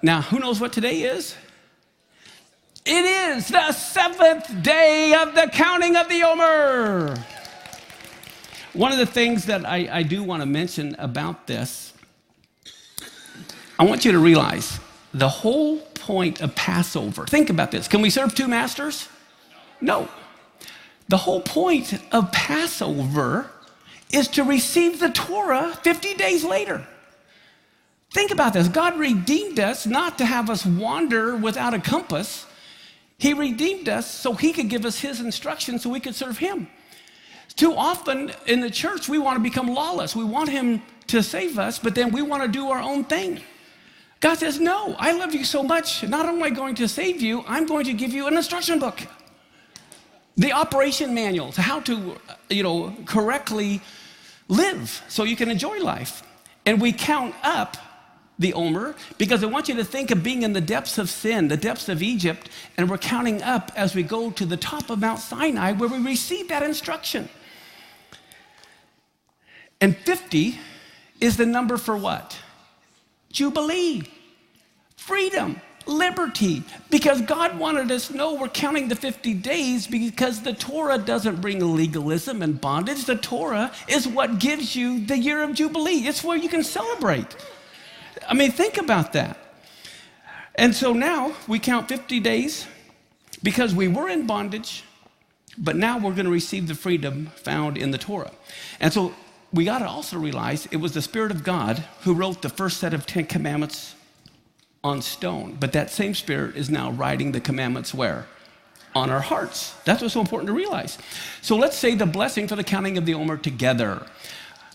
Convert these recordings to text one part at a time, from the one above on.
Now, who knows what today is? It is the 7th day of the counting of the Omer. One of the things that I do want to mention about this, I want you to realize the whole point of Passover. Think about this. Can we serve two masters? No. The whole point of Passover is to receive the Torah 50 days later. Think about this. God redeemed us not to have us wander without a compass. He redeemed us so he could give us his instructions so we could serve him. Too often in the church, we want to become lawless. We want him to save us, but then we want to do our own thing. God says, no, I love you so much. Not only am I going to save you, I'm going to give you an instruction book. The operation manual to how to, correctly live so you can enjoy life. And we count up the Omer, because I want you to think of being in the depths of sin, the depths of Egypt, and we're counting up as we go to the top of Mount Sinai where we receive that instruction. And 50 is the number for what? Jubilee, freedom, liberty, because God wanted us to know we're counting the 50 days because the Torah doesn't bring legalism and bondage. The Torah is what gives you the year of Jubilee. It's where you can celebrate. I mean, think about that. And so now we count 50 days because we were in bondage, but now we're going to receive the freedom found in the Torah. And so we got to also realize it was the Spirit of God who wrote the first set of 10 commandments on stone. But that same Spirit is now writing the commandments where? On our hearts. That's what's so important to realize. So let's say the blessing for the counting of the Omer together.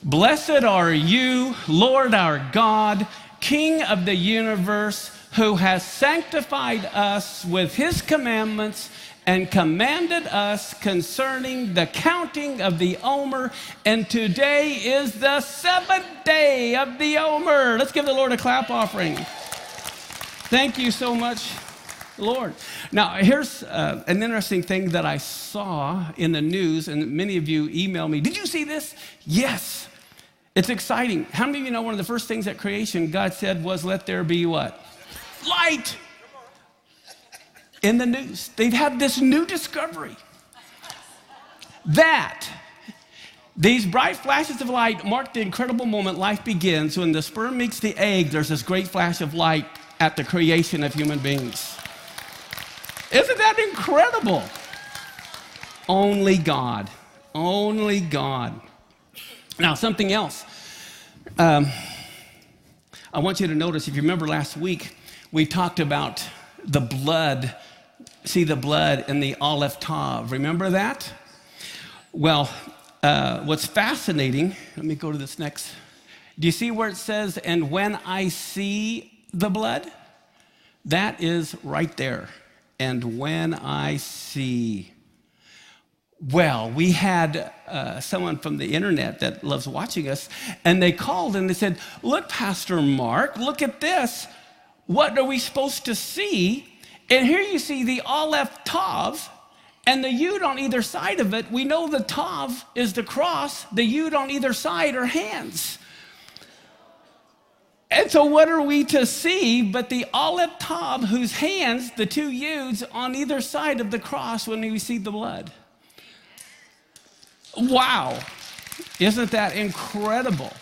Blessed are you, Lord our God, King of the universe, who has sanctified us with his commandments and commanded us concerning the counting of the Omer. And today is the 7th day of the Omer. Let's give the Lord a clap offering. Thank you so much, Lord. Now, here's an interesting thing that I saw in the news, and many of you emailed me. Did you see this? Yes. It's exciting. How many of you know one of the first things at creation God said was, let there be what? Light. In the news, they've had this new discovery that these bright flashes of light mark the incredible moment life begins. When the sperm meets the egg, there's this great flash of light at the creation of human beings. Isn't that incredible? Only God. Only God. Now, something else. I want you to notice, if you remember last week, we talked about the blood. See the blood in the Aleph Tav. Remember that? Well, what's fascinating, let me go to this next. Do you see where it says, and when I see the blood? That is right there. And when I see. Well, we had someone from the internet that loves watching us, and they called and they said, look, Pastor Mark, look at this. What are we supposed to see? And here you see the Aleph Tav and the Yud on either side of it. We know the Tav is the cross. The Yud on either side are hands. And so what are we to see but the Aleph Tav, whose hands, the two Yuds on either side of the cross when we see the blood? Wow. Isn't that incredible?